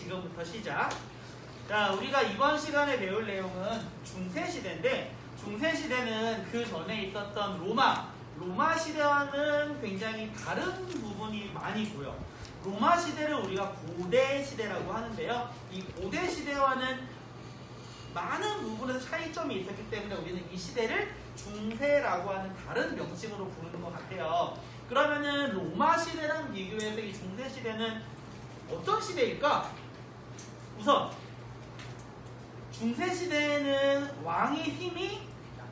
지금부터 시작. 자, 우리가 이번 시간에 배울 내용은 중세시대인데, 중세시대는 그 전에 있었던 로마 시대와는 굉장히 다른 부분이 많이 있고요. 로마 시대를 우리가 고대 시대라고 하는데요. 이 고대 시대와는 많은 부분에서 차이점이 있었기 때문에 우리는 이 시대를 중세라고 하는 다른 명칭으로 부르는 것 같아요. 그러면은 로마 시대랑 비교해서 이 중세 시대는 어떤 시대일까? 우선 중세 시대에는 왕의 힘이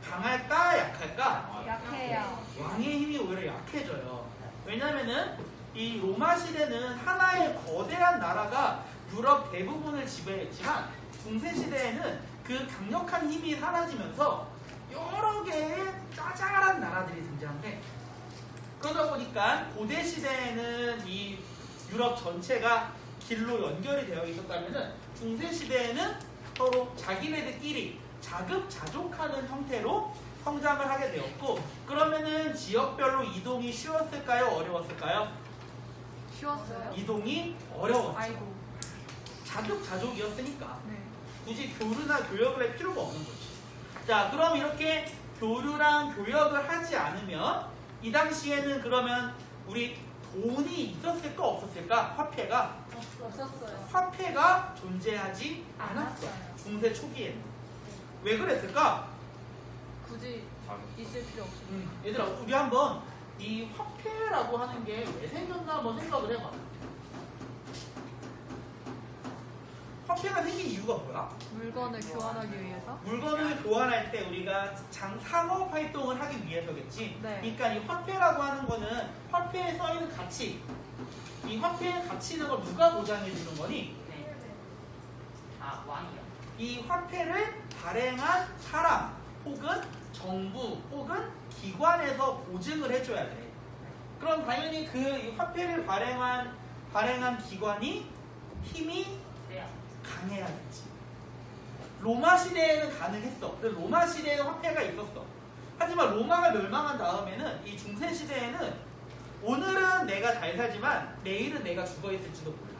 강할까 약할까? 약해요. 왕의 힘이 오히려 약해져요. 왜냐면은 이 로마 시대는 하나의 거대한 나라가 유럽 대부분을 지배했지만 중세 시대에는 그 강력한 힘이 사라지면서 여러 개의 짜잘한 나라들이 등장해. 그러다 보니까 고대 시대에는 이 유럽 전체가 길로 연결이 되어 있었다면은 중세 시대에는 서로 자기네들끼리 자급자족하는 형태로 성장을 하게 되었고, 그러면은 지역별로 이동이 쉬웠을까요? 어려웠을까요? 쉬웠어요? 이동이 어려웠죠. 아이고. 자급자족이었으니까 네. 굳이 교류나 교역을 할 필요가 없는 거지. 자, 그럼 이렇게 교류랑 교역을 하지 않으면 이 당시에는 그러면 우리 돈이 있었을까 없었을까? 화폐가 없었어요. 화폐가 존재하지 않았어. 않았어요. 중세 초기에는. 왜 그랬을까? 굳이 있을 필요 없어요. 얘들아, 우리 한번 이 화폐라고 하는 게 왜 생겼나 한번 생각을 해봐. 화폐가 생긴 이유가 뭐야? 물건을 교환하기 위해서? 물건을 교환할 때 우리가 상업 활동을 하기 위해서겠지. 네. 그러니까 이 화폐라고 하는 거는 화폐에 써 있는 가치, 이 화폐의 가치는 걸 누가 보장해 주는 거니? 아, 왕이요. 이 화폐를 발행한 사람 혹은 정부 혹은 기관에서 보증을 해줘야 돼. 그럼 당연히 그 이 화폐를 발행한 기관이 힘이 세요. 강해야겠지. 로마 시대에는 가능했어. 근데 로마 시대에는 화폐가 있었어. 하지만 로마가 멸망한 다음에는 이 중세 시대에는 오늘은 내가 잘 살지만 내일은 내가 죽어 있을지도 몰라.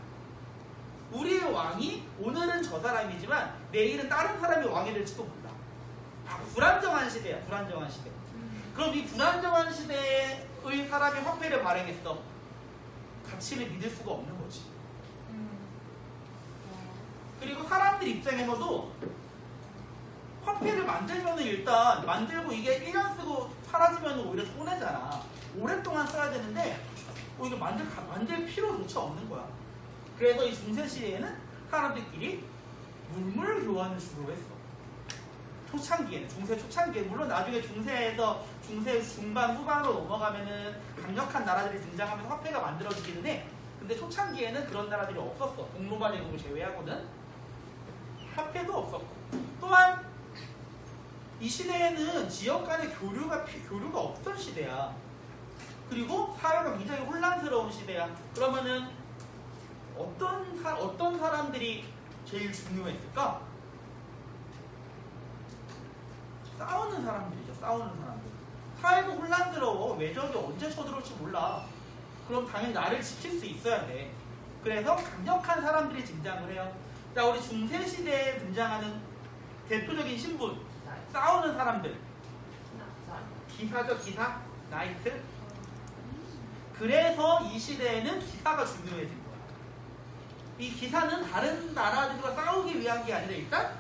우리의 왕이 오늘은 저 사람이지만 내일은 다른 사람이 왕이 될지도 몰라. 불안정한 시대야. 불안정한 시대. 그럼 이 불안정한 시대의 사람이 화폐를 발행했어. 가치를 믿을 수가 없는 거지. 그리고 사람들 입장에서도 화폐를 만들면 일단 만들고 이게 1년 쓰고 사라지면 오히려 손해잖아. 오랫동안 써야 되는데 이거 만들 필요조차 없는 거야. 그래서 이 중세 시대에는 사람들끼리 물물 교환을 주로 했어. 초창기에는, 중세 초창기에, 물론 나중에 중세에서 중세 중반 후반으로 넘어가면은 강력한 나라들이 등장하면서 화폐가 만들어지기는 해. 근데 초창기에는 그런 나라들이 없었어. 동로마 제국을 제외하고는 화폐도 없었고, 또한 이 시대에는 지역 간의 교류가 없던 시대야. 그리고 사회가 굉장히 혼란스러운 시대야. 그러면은 어떤 사람들이 제일 중요했을까? 싸우는 사람들이죠. 싸우는 사람들. 사회가 혼란스러워. 외적이 언제 쳐들어올지 몰라. 그럼 당연히 나를 지킬 수 있어야 돼. 그래서 강력한 사람들이 등장을 해요. 자, 우리 중세시대에 등장하는 대표적인 신분, 싸우는 사람들. 기사죠, 기사. 나이트. 그래서 이 시대에는 기사가 중요해진 거야. 이 기사는 다른 나라들과 싸우기 위한 게 아니라 일단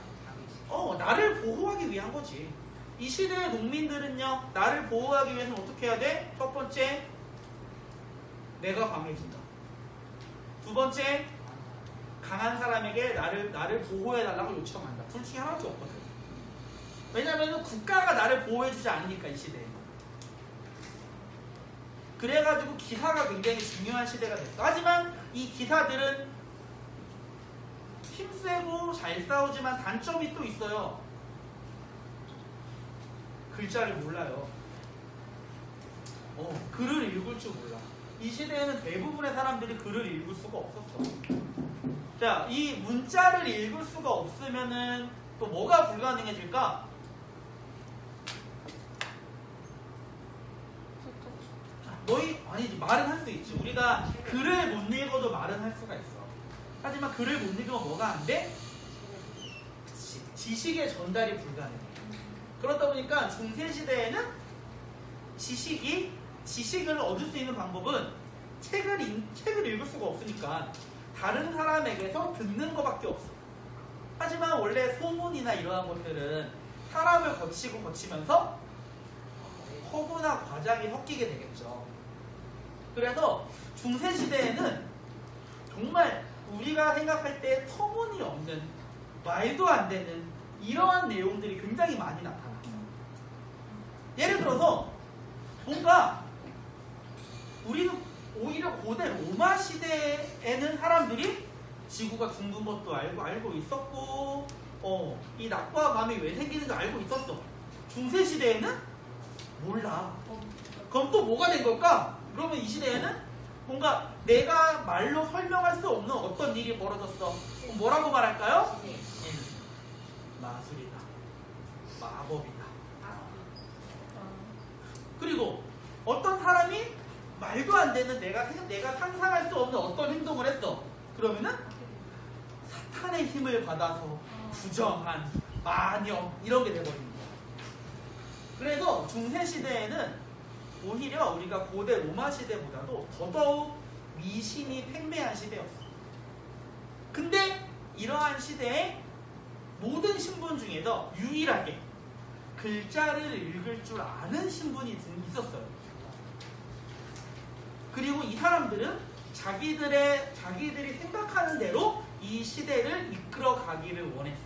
나를 보호하기 위한 거지. 이 시대의 농민들은요, 나를 보호하기 위해서는 어떻게 해야 돼? 첫 번째, 내가 강해진다. 두 번째, 강한 사람에게 나를 보호해달라고 요청한다. 둘 중에 하나밖에 없거든. 왜냐면 국가가 나를 보호해주지 않으니까, 이 시대에는. 그래가지고 기사가 굉장히 중요한 시대가 됐어. 하지만 이 기사들은 힘세고 잘 싸우지만 단점이 또 있어요. 글자를 몰라요. 글을 읽을 줄 몰라. 이 시대에는 대부분의 사람들이 글을 읽을 수가 없었어. 자, 이 문자를 읽을 수가 없으면은 또 뭐가 불가능해질까? 아니지, 말은 할 수 있지. 우리가 글을 못 읽어도 말은 할 수가 있어. 하지만 글을 못 읽으면 뭐가 안 돼? 그치. 지식의 전달이 불가능해. 그러다 보니까 중세시대에는 지식을 얻을 수 있는 방법은 책을 읽을 수가 없으니까 다른 사람에게서 듣는 것밖에 없어. 하지만 원래 소문이나 이러한 것들은 사람을 거치면서 허구나 과장이 섞이게 되겠죠. 그래서 중세시대에는 정말 우리가 생각할 때 터무니없는 말도 안 되는 이러한 내용들이 굉장히 많이 나타나요. 예를 들어서 뭔가 우리는 오히려 고대 로마 시대에는 사람들이 지구가 둥근 것도 알고 있었고 이 낮과 밤이 왜 생기는지 알고 있었어. 중세 시대에는 몰라. 그럼 또 뭐가 된 걸까? 그러면 이 시대에는 뭔가 내가 말로 설명할 수 없는 어떤 일이 벌어졌어. 그럼 뭐라고 말할까요? 마술이다. 마법이다. 그리고 어떤 사람이 말도 안 되는 내가 상상할 수 없는 어떤 행동을 했어. 그러면은 사탄의 힘을 받아서 부정한 마녀 이런 게 돼버립니다. 그래서 중세시대에는 오히려 우리가 고대 로마 시대보다도 더더욱 미신이 팽배한 시대였어. 근데 이러한 시대에 모든 신분 중에서 유일하게 글자를 읽을 줄 아는 신분이 있었어요. 그리고 이 사람들은 자기들이 생각하는 대로 이 시대를 이끌어 가기를 원했어.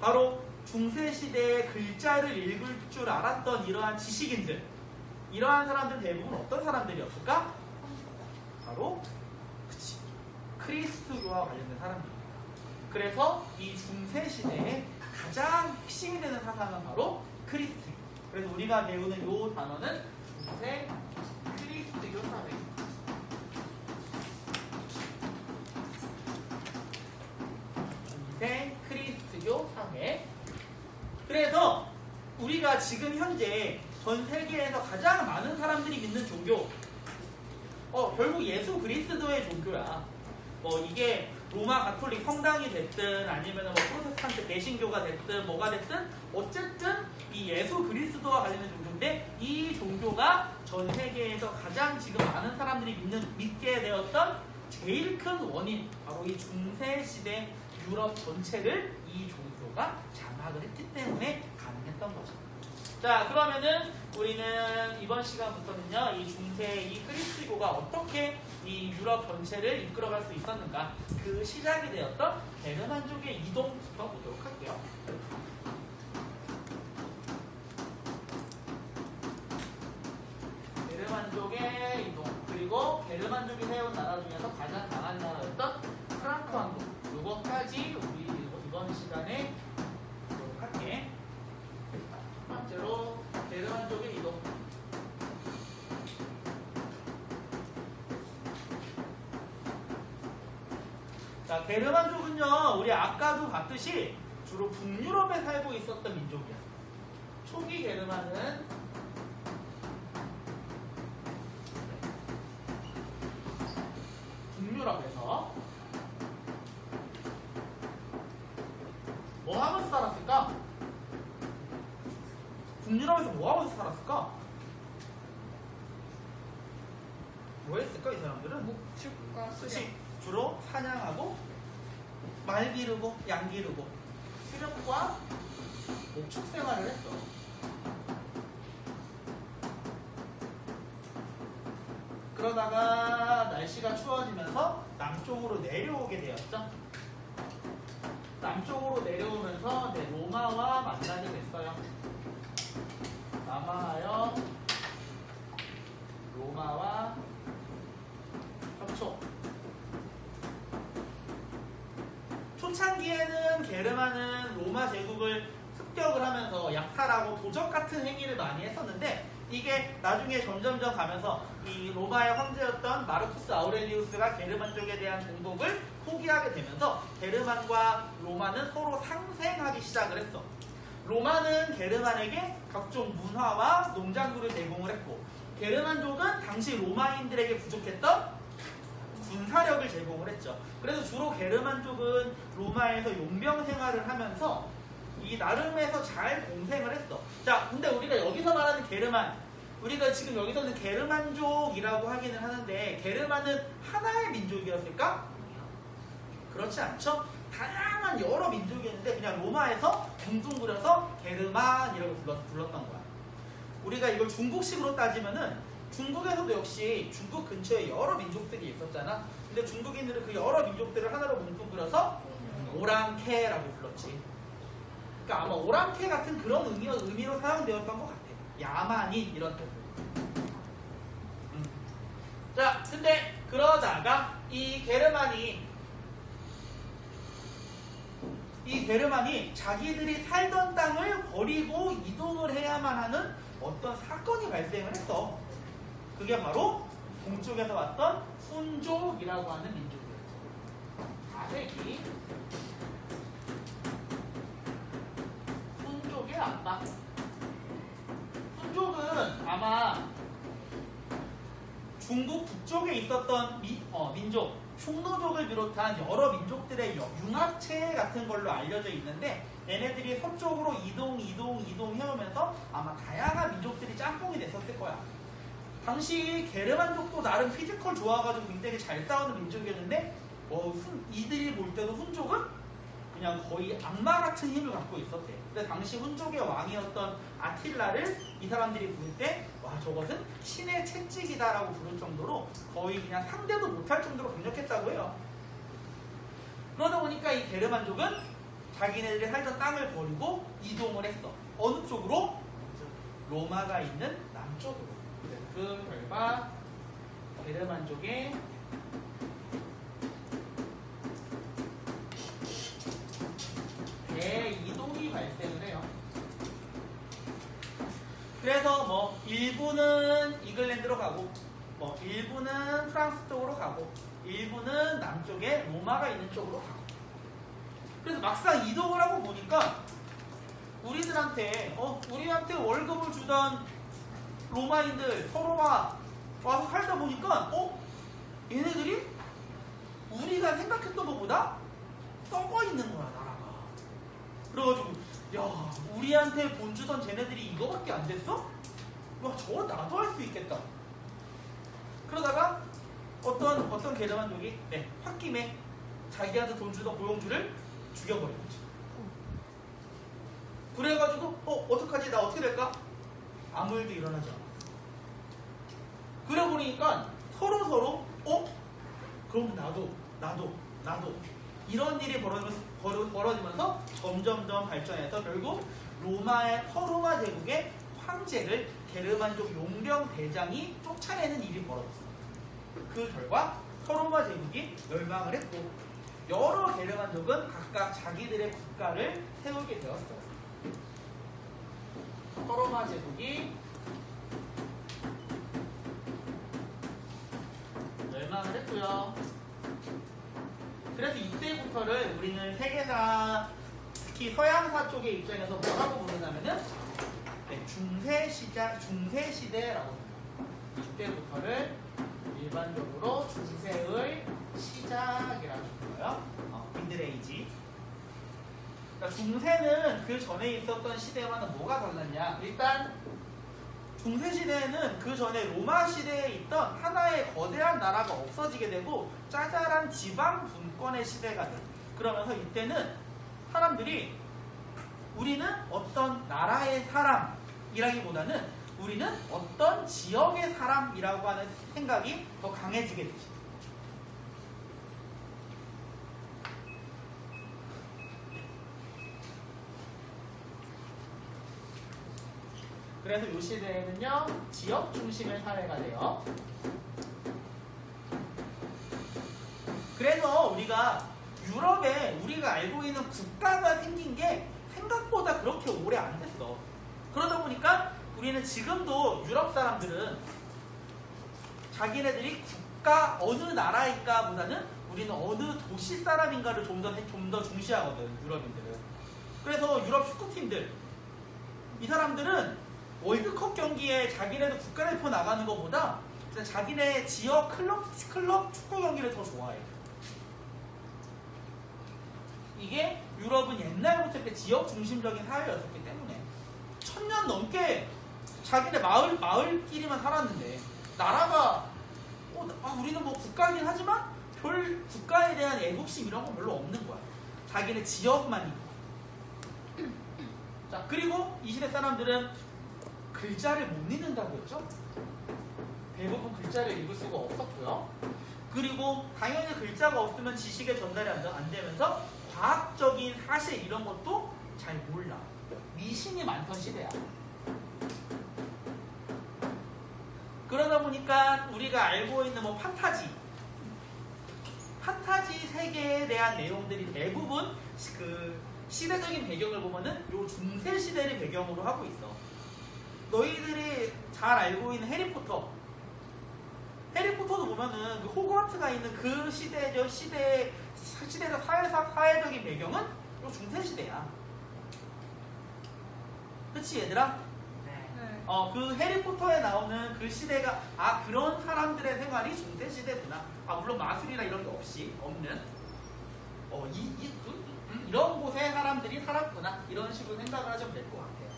바로 중세시대에 글자를 읽을 줄 알았던 이러한 지식인들, 이러한 사람들 대부분 어떤 사람들이었을까? 바로 크리스트교와 관련된 사람들입니다. 그래서 이 중세시대에 가장 핵심이 되는 사상은 바로 크리스트교. 그래서 우리가 배우는 이 단어는 중세 크리스트교 사회입니다. 중세 크리스트교 사회. 그래서 우리가 지금 현재 전 세계에서 가장 많은 사람들이 믿는 종교, 결국 예수 그리스도의 종교야. 이게 로마 가톨릭 성당이 됐든 아니면 프로테스탄트 배신교가 됐든 뭐가 됐든 어쨌든 이 예수 그리스도와 관련된 종교인데, 이 종교가 전 세계에서 가장 지금 많은 사람들이 믿게 되었던 제일 큰 원인, 바로 이 중세 시대 유럽 전체를 이 종교가 장악을 했기 때문에 가능했던 거죠. 자, 그러면은 우리는 이번 시간부터는요, 이 중세 이 크리스트교가 어떻게 이 유럽 전체를 이끌어갈 수 있었는가, 그 시작이 되었던 게르만족의 이동부터 보도록 할게요. 게르만족의 이동, 그리고 게르만족이 세운 나라 중에서 가장 강한 나라였던 프랑크 왕국, 요거까지 우리 이번 시간에 보도록 할게. 첫 번째로 게르만족의 이동. 자, 게르만족은요, 우리 아까도 봤듯이 주로 북유럽에 살고 있었던 민족이야. 초기 게르만은 북유럽에서 뭐 하면서 살았을까? 북유럽에서 뭐 하면서 살았을까? 뭐 했을까, 이 사람들은? 목축과 수렵. 주로 사냥하고 말 기르고 양 기르고 수렵과 목축 생활을 했어. 그러다가 날씨가 추워지면서 남쪽으로 내려오게 되었죠. 남쪽으로 내려오면서 로마와 만나게 됐어요. 남하하여 로마와 협조. 초창기에는 게르만은 로마 제국을 습격을 하면서 약탈하고 도적 같은 행위를 많이 했었는데, 이게 나중에 점점점 가면서 이 로마의 황제였던 마르쿠스 아우렐리우스가 게르만족에 대한 정복을 포기하게 되면서 게르만과 로마는 서로 상생하기 시작을 했어. 로마는 게르만에게 각종 문화와 농장물을 제공을 했고, 게르만족은 당시 로마인들에게 부족했던 군사력을 제공을 했죠. 그래서 주로 게르만족은 로마에서 용병 생활을 하면서 이 나름에서 잘 공생을 했어. 자, 근데 우리가 여기서 말하는 게르만, 우리가 지금 여기서는 게르만족이라고 하기는 하는데 게르만은 하나의 민족이었을까? 그렇지 않죠? 다양한 여러 민족이었는데 그냥 로마에서 둥둥그려서 게르만이라고 불렀던 거야. 우리가 이걸 중국식으로 따지면은 중국에서도 역시 중국 근처에 여러 민족들이 있었잖아. 근데 중국인들은 그 여러 민족들을 하나로 뭉뚱그려서 오랑캐라고 불렀지. 그러니까 아마 오랑캐 같은 그런 의미로 사용되었던 것 같아. 야만인 이런 뜻으로. 자, 근데 그러다가 이 게르만이 자기들이 살던 땅을 버리고 이동을 해야만 하는 어떤 사건이 발생을 했어. 그게 바로 동쪽에서 왔던 훈족이라고 하는 민족이었죠. 4세기 훈족의 아빠. 훈족은 아마 중국 북쪽에 있었던 민족, 흉노족을 비롯한 여러 민족들의 융합체 같은 걸로 알려져 있는데 얘네들이 서쪽으로 이동해오면서 아마 다양한 민족들이 짬뽕이 됐었을 거야. 당시 게르만족도 나름 피지컬 좋아가지고 굉장히 잘 싸우는 민족이었는데 이들이 볼 때도 훈족은 그냥 거의 악마 같은 힘을 갖고 있었대. 근데 당시 훈족의 왕이었던 아틸라를 이 사람들이 부를 때 와, 저것은 신의 채찍이다라고 부를 정도로 거의 그냥 상대도 못할 정도로 강력했다고 해요. 그러다 보니까 이 게르만족은 자기네들이 살던 땅을 버리고 이동을 했어. 어느 쪽으로? 로마가 있는 남쪽으로. 그 결과 게르만족의 대이동이 발생을 해요. 그래서 뭐 일부는 이글랜드로 가고 일부는 프랑스 쪽으로 가고 일부는 남쪽에 로마가 있는 쪽으로 가고. 그래서 막상 이동을 하고 보니까 우리한테 월급을 주던 로마인들 서로가 와서 살다 보니까 얘네들이 우리가 생각했던 것보다 썩어 있는 거야, 나라가. 그래가지고 야, 우리한테 돈 주던 쟤네들이 이거밖에 안 됐어? 와, 저거 나도 할 수 있겠다. 그러다가 어떤 게르만족이 홧김에 자기한테 돈 주던 고용주를 죽여버린 거지. 그래가지고 어떡하지? 나 어떻게 될까? 아무 일도 일어나지 않아. 그래 보니까 서로 그럼 나도 이런 일이 벌어지면서 점점점 발전해서 결국 서로마 제국의 황제를 게르만족 용병 대장이 쫓아내는 일이 벌어졌어. 그 결과 서로마 제국이 멸망을 했고 여러 게르만족은 각각 자기들의 국가를 세우게 되었어요. 서로마 제국이 멸망을 했고요. 그래서 이때부터를 우리는 세계사, 특히 서양사 쪽의 입장에서 뭐라고 부르냐면은 중세시대라고 합니다. 이때부터를 일반적으로 중세의 시작이라고 불러요. 미들에이지. 그러니까 중세는 그 전에 있었던 시대와는 뭐가 달랐냐? 일단 중세시대에는 그 전에 로마 시대에 있던 하나의 거대한 나라가 없어지게 되고 짜잘한 지방 분권의 시대가 돼. 그러면서 이때는 사람들이 우리는 어떤 나라의 사람이라기보다는 우리는 어떤 지역의 사람이라고 하는 생각이 더 강해지게 되죠. 그래서 이 시대에는요, 지역 중심의 사회가 돼요. 그래서 유럽에 우리가 알고 있는 국가가 생긴 게 생각보다 그렇게 오래 안 됐어. 그러다 보니까 우리는 지금도 유럽 사람들은 자기네들이 국가 어느 나라일까 보다는 우리는 어느 도시 사람인가를 좀 더 중시하거든, 유럽인들은. 그래서 유럽 축구팀들, 이 사람들은 월드컵 경기에 자기네들 국가대표 나가는 것보다 자기네 지역 클럽 축구 경기를 더 좋아해. 이게 유럽은 옛날부터 이렇게 지역 중심적인 사회였었기 때문에 1000년 넘게 자기네 마을끼리만 살았는데 나라가 우리는 뭐 국가이긴 하지만 별 국가에 대한 애국심 이런 건 별로 없는 거야. 자기네 지역만 있고. 자, 그리고 이 시대 사람들은 글자를 못 읽는다고 했죠? 대부분 글자를 읽을 수가 없었고요. 그리고 당연히 글자가 없으면 지식의 전달이 안 되면서 과학적인 사실 이런 것도 잘 몰라. 미신이 많던 시대야. 그러다 보니까 우리가 알고 있는 뭐 판타지 세계에 대한 내용들이 대부분 그 시대적인 배경을 보면은 요 중세 시대를 배경으로 하고 있어. 너희들이 잘 알고 있는 해리포터도 보면은 그 호그와트가 있는 그 시대적 사회적인 배경은 요 중세 시대야. 그치 얘들아? 네. 네. 그 해리포터에 나오는 그 시대가 그런 사람들의 생활이 중세 시대구나. 물론 마술이나 이런 게 없는 이런 곳에 사람들이 살았구나. 이런 식으로 생각을 하시면 될 것 같아요.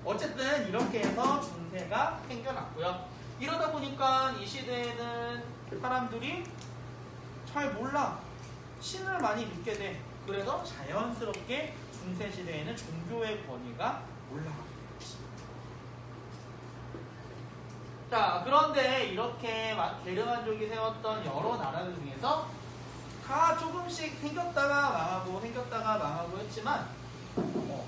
어쨌든 이렇게 해서 중세가 생겨났고요. 이러다 보니까 이 시대에는 사람들이 잘 몰라. 신을 많이 믿게 돼. 그래서 자연스럽게 중세 시대에는 종교의 권위가 올라가게 됐지. 자, 그런데 이렇게 게르만족이 세웠던 여러 나라들 중에서 다 조금씩 생겼다가 망하고 했지만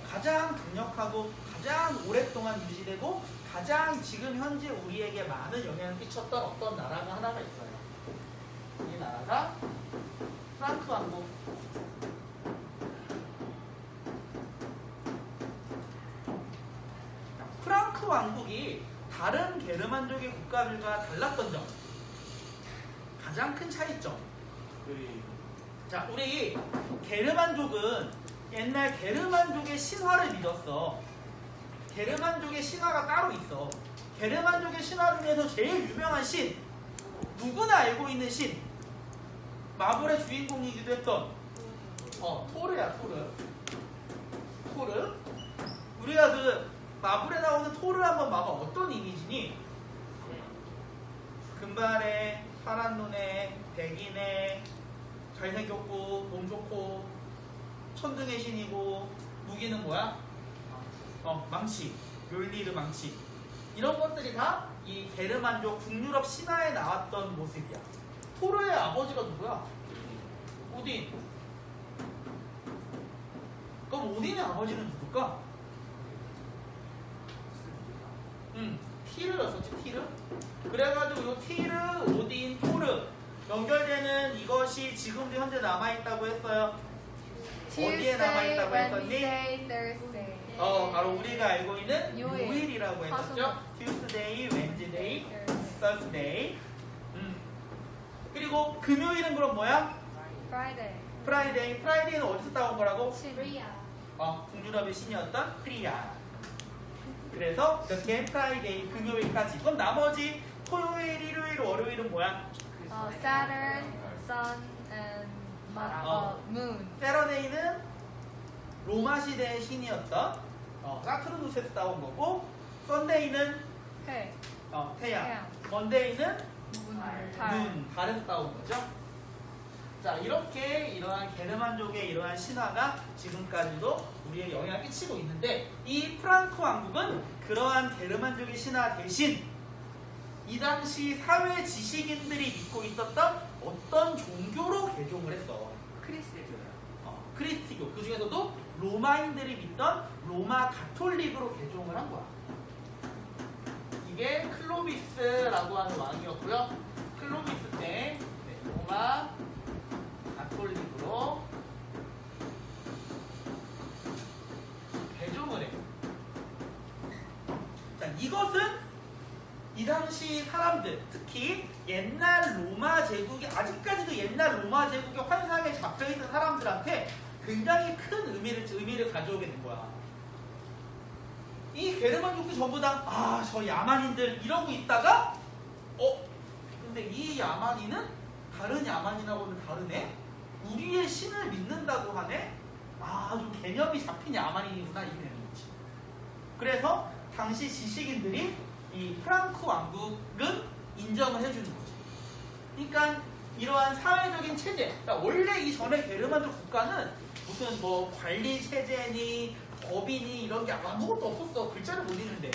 가장 강력하고 가장 오랫동안 유지되고 가장 지금 현재 우리에게 많은 영향을 끼쳤던 어떤 나라가 하나가 있어요. 이 나라가 프랑크 왕국. 프랑크 왕국이 다른 게르만족의 국가들과 달랐던 점, 가장 큰 차이점. 자, 우리 게르만족은 옛날 게르만족의 신화를 믿었어. 게르만족의 신화가 따로 있어. 게르만족의 신화 중에서 제일 유명한 신, 누구나 알고 있는 신, 마블의 주인공이기도 했던 토르야. 토르. 우리가 그 마블에 나오는 토르 한번 봐봐. 어떤 이미지니? 금발에 파란 눈에 백인에 잘생겼고 몸 좋고 천둥의 신이고 무기는 뭐야? 망치, 멸리르 망치. 이런 것들이 다 이 게르만족 북유럽 신화에 나왔던 모습이야. 토르의 아버지가 누구야? 오딘. 그럼 오딘의 아버지는 누굴까? 티르였었지, 티르. 그래가지고 이 티르, 오딘, 토르 연결되는 이것이 지금도 현재 남아있다고 했어요. 어디에 남아있다고 했었니? Wednesday, Thursday. 바로 우리가 알고 있는 요일. 요일이라고 했었죠. Tuesday, Wednesday, Thursday. 그리고 금요일은 그럼 뭐야? Friday. Friday. Friday는 어디서 따온 거라고? Priya. 북유럽의 신이었던 프리아. 그래서 이렇게 Friday, 금요일까지. 그럼 나머지 토요일, 일요일, 월요일은 뭐야? Saturn, Sun, and Moon. 세러데이는 로마 시대의 신이었던 사투르누스에서 따온 거고, 썬데이는 해. 태양, 태양. 먼데이는 달. 달에서 따온 거죠. 자, 이렇게 이러한 게르만족의 이러한 신화가 지금까지도 우리에게 영향을 끼치고 있는데, 이 프랑크 왕국은 그러한 게르만족의 신화 대신 이 당시 사회 지식인들이 믿고 있었던 어떤 종교로 개종을 했어. 크리스티교. 그 중에서도 로마인들이 믿던 로마 가톨릭으로 개종을 한 거야. 이게 클로비스라고 하는 왕이었고요. 클로비스 때 로마 가톨릭으로 개종을 해. 자, 이것은 이 당시 사람들, 특히 옛날 로마 제국이, 아직까지도 옛날 로마 제국의 환상에 잡혀있는 사람들한테 굉장히 큰 의미를 가져오게 된 거야. 이 게르만족도 전부 다 저 야만인들 이러고 있다가 근데 이 야만인은 다른 야만인하고는 다르네? 우리의 신을 믿는다고 하네? 좀 개념이 잡힌 야만인이구나, 이게 되는 거지. 그래서 당시 지식인들이 이 프랑크 왕국은 인정을 해주는 거지. 그러니까 이러한 사회적인 체제, 그러니까 원래 이 전에 게르만족 국가는 무슨 뭐 관리 체제니 법이니 이런 게 아무것도 없었어. 글자를 못 읽는데.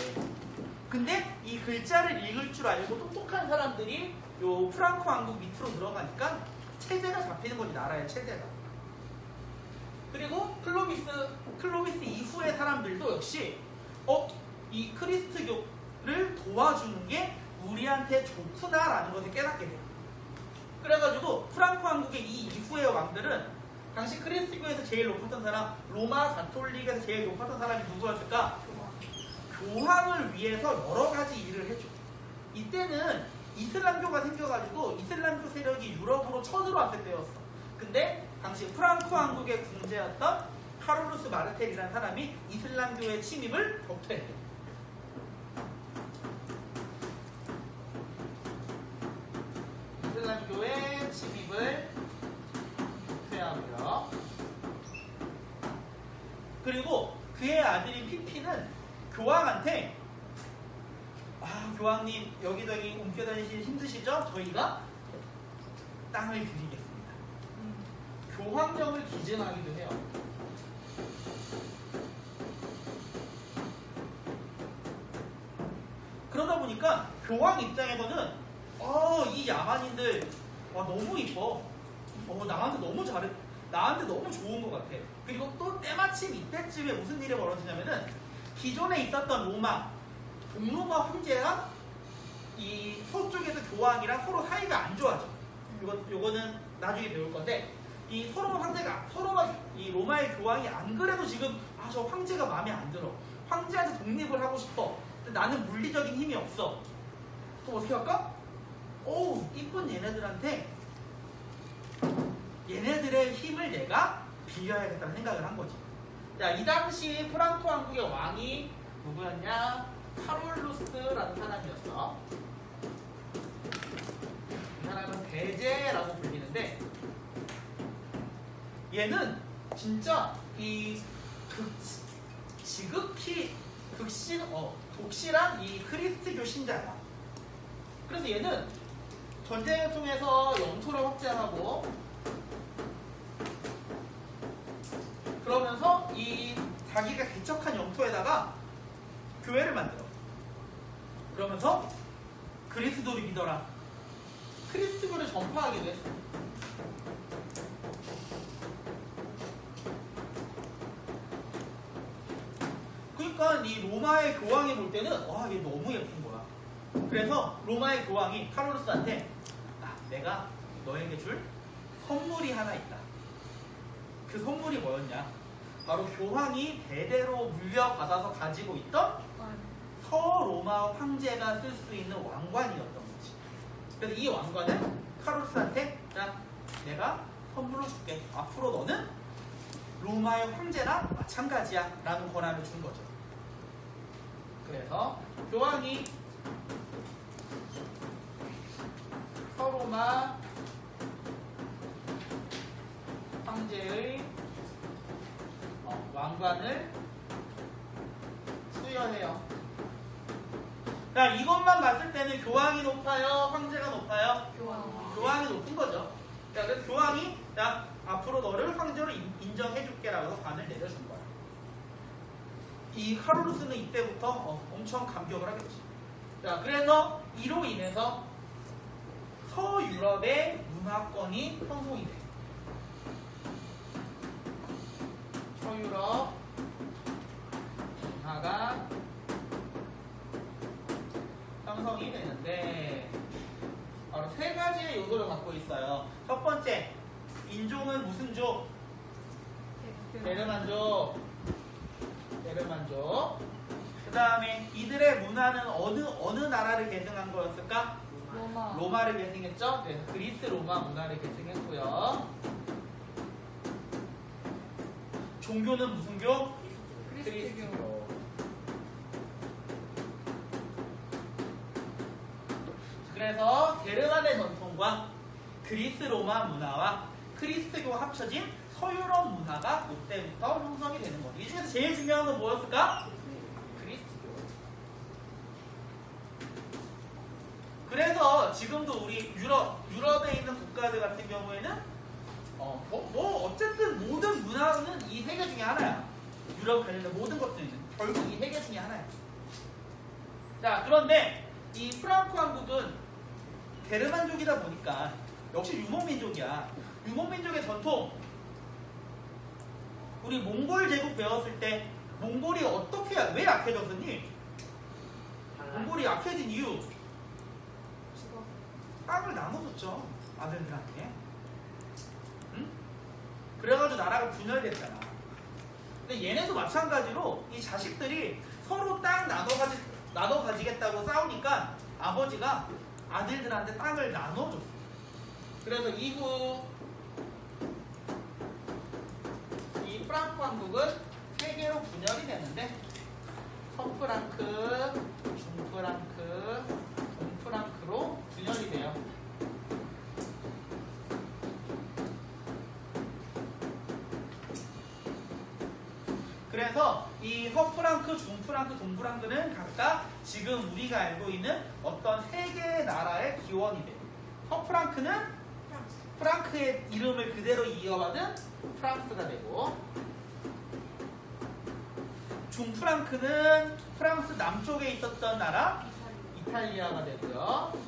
근데 이 글자를 읽을 줄 알고 똑똑한 사람들이 요 프랑크 왕국 밑으로 들어가니까 체제가 잡히는 거지, 나라의 체제가. 그리고 클로비스 이후의 사람들도 역시 이 크리스트교를 도와주는 게 우리한테 좋구나라는 것을 깨닫게 돼요. 그래가지고 프랑크 왕국의 이 이후의 왕들은 당시 크리스트교에서 제일 높았던 사람, 로마 가톨릭에서 제일 높았던 사람이 누구였을까? 교황을 위해서 여러 가지 일을 해줘. 이때는 이슬람교가 생겨가지고 이슬람교 세력이 유럽으로 쳐들어왔을 때였어. 근데 당시 프랑크 왕국의 궁제였던 카롤루스 마르텔이라는 사람이 이슬람교의 침입을 격퇴했대. 이슬람교의 침입을 격퇴하고요. 그리고 그의 아들인 피피는 교황한테 교황님 여기저기 옮겨다니시기 힘드시죠? 저희가 땅을 드리겠습니다. 교황령을 기증하기도 해요. 그러다 보니까 교황 입장에서는 이 야만인들 너무 이뻐. 나한테 너무 잘해. 나한테 너무 좋은 것 같아. 그리고 또 때마침 이때쯤에 무슨 일이 벌어지냐면은 기존에 있었던 동로마 황제랑 이 서쪽에서 교황이랑 서로 사이가 안 좋아져. 요거는 나중에 배울 건데, 이 서로가 이 로마의 교황이 안 그래도 지금 저 황제가 마음에 안 들어. 황제한테 독립을 하고 싶어. 근데 나는 물리적인 힘이 없어. 그럼 어떻게 할까? 이쁜 얘네들한테 얘네들의 힘을 내가 빌려야겠다는 생각을 한 거지. 자, 이 당시 프랑크 왕국의 왕이 누구였냐? 카롤루스라는 사람이었어. 이 사람은 대제라고 불리는데, 얘는 진짜 이 지극히 독실한 이 크리스트교 신자야. 그래서 얘는 전쟁을 통해서 영토를 확장하고, 그러면서 이 자기가 개척한 영토에다가 교회를 만들어. 그러면서 그리스도를 믿어라. 크리스트교를 전파하기도 했어. 그러니까 이 로마의 교황이 볼 때는 얘 너무 예쁜 거야. 그래서 로마의 교황이 카롤루스한테 내가 너에게 줄 선물이 하나 있다. 그 선물이 뭐였냐? 바로 교황이 대대로 물려받아서 가지고 있던 서로마 황제가 쓸 수 있는 왕관이었던 거지. 그래서 이 왕관을 카롤루스한테 내가 선물로 줄게. 앞으로 너는 로마의 황제나 마찬가지야 라는 권한을 준 거죠. 그래서 교황이 서로마 황제의 왕관을 수여해요. 자, 이것만 봤을 때는 교황이 높아요? 황제가 높아요? 교황이 높은 거죠. 자, 그래서 교황이 앞으로 너를 황제로 인정해줄게 라고 관을 내려준 거야. 이 카롤루스는 이때부터 엄청 감격을 하겠지. 자, 그래서 이로 인해서 서유럽의 문화권이 형성이 돼. 서유럽 문화가 형성이 되는데 바로 세 가지의 요소를 갖고 있어요. 첫 번째, 인종은 무슨 족? 게르만족. 그 다음에 이들의 문화는 어느 나라를 계승한 거였을까? 로마를 계승했죠. 그래서 그리스 로마 문화를 계승했고요. 종교는 무슨 교? 그리스교. 그래서 게르만의 전통과 그리스 로마 문화와 크리스트교 합쳐진 서유럽 문화가 그때부터 형성이 되는 거죠. 이 중에서 제일 중요한 건 뭐였을까? 그리스트교. 그래서 지금도 우리 유럽에 있는 국가들 같은 경우에는 어쨌든 모든 문화는 이 세 개 중에 하나야. 유럽 관련된 모든 것들은 결국 이 세 개 중에 하나야. 자, 그런데 이 프랑크 왕국은 게르만족이다 보니까 역시 유목민족이야. 유목민족의 전통. 우리 몽골 제국 배웠을 때 몽골이 왜 약해졌니? 몽골이 약해진 이유. 땅을 나눠줬죠. 아들들한테. 응? 그래가지고 나라가 분열됐잖아. 근데 얘네도 마찬가지로 이 자식들이 서로 땅 나눠 가지겠다고 싸우니까 아버지가 아들들한테 땅을 나눠줬어. 그래서 이후 이 프랑크 왕국은 세 개로 분열이 되는데 서프랑크, 중프랑크, 동프랑크로 분열이 돼요. 그래서 이 서프랑크, 중프랑크, 동프랑크는 각각 지금 우리가 알고 있는 어떤 세 개의 나라의 기원이 돼요. 서프랑크는 프랑크의 이름을 그대로 이어받은 프랑스가 되고, 중프랑크는 프랑스 남쪽에 있었던 나라 이탈리아가 되고요.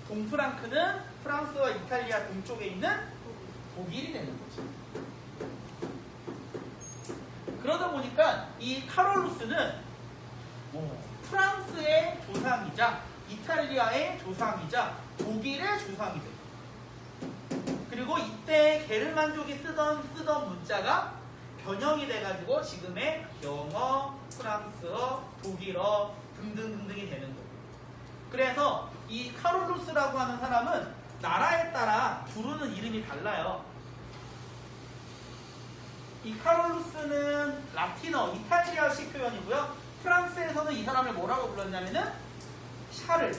동프랑크는 프랑스와 이탈리아 동쪽에 있는 독일이 되는 거죠. 그러다 보니까 이 카롤루스는 프랑스의 조상이자 이탈리아의 조상이자 독일의 조상이 돼요. 그리고 이때 게르만족이 쓰던 문자가 변형이 돼가지고 지금의 영어, 프랑스어, 독일어 등등등등이 되는 거예요. 그래서 이 카롤루스라고 하는 사람은 나라에 따라 부르는 이름이 달라요. 이 카롤루스는 라틴어, 이탈리아식 표현이고요. 프랑스에서는 이 사람을 뭐라고 불렀냐면은 샤를.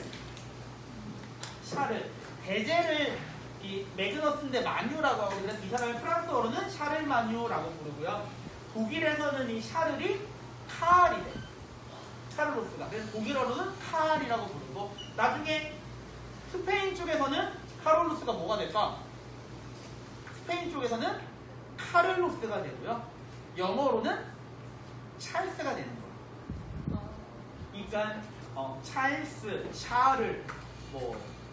대제를 이 매그너스인데 마뉴라고 하고, 그래서 이 사람을 프랑스어로는 샤를 마뉴라고 부르고요. 독일에서는 이 샤를이 카알이 돼. 카를로스가. 그래서 독일어로는 카알이라고 부르고, 나중에 스페인 쪽에서는 카롤루스가 뭐가 될까? 스페인 쪽에서는 카를로스가 되고요. 영어로는 찰스가 되는 거예요. 그러니까 찰스, 샤를,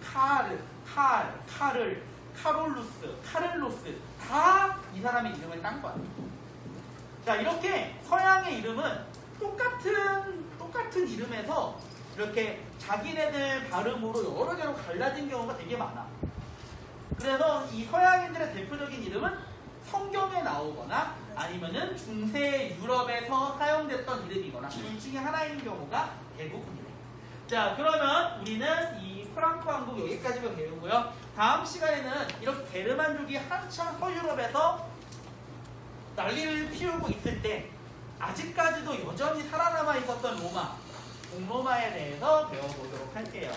카르, 카를, 카롤루스, 카를로스 다 이 사람의 이름을 딴 거야. 자, 이렇게 서양의 이름은 똑같은 이름에서 이렇게 자기네들 발음으로 여러 개로 갈라진 경우가 되게 많아. 그래서 이 서양인들의 대표적인 이름은 성경에 나오거나 아니면은 중세 유럽에서 사용됐던 이름이거나 둘 중에 하나인 경우가 대부분이에요. 자, 그러면 우리는 이 프랑크 왕국 여기까지만 배우고요. 다음 시간에는 이렇게 게르만족이 한참 서유럽에서 난리를 피우고 있을 때 아직까지도 여전히 살아남아 있었던 로마, 동로마에 대해서 배워보도록 할게요.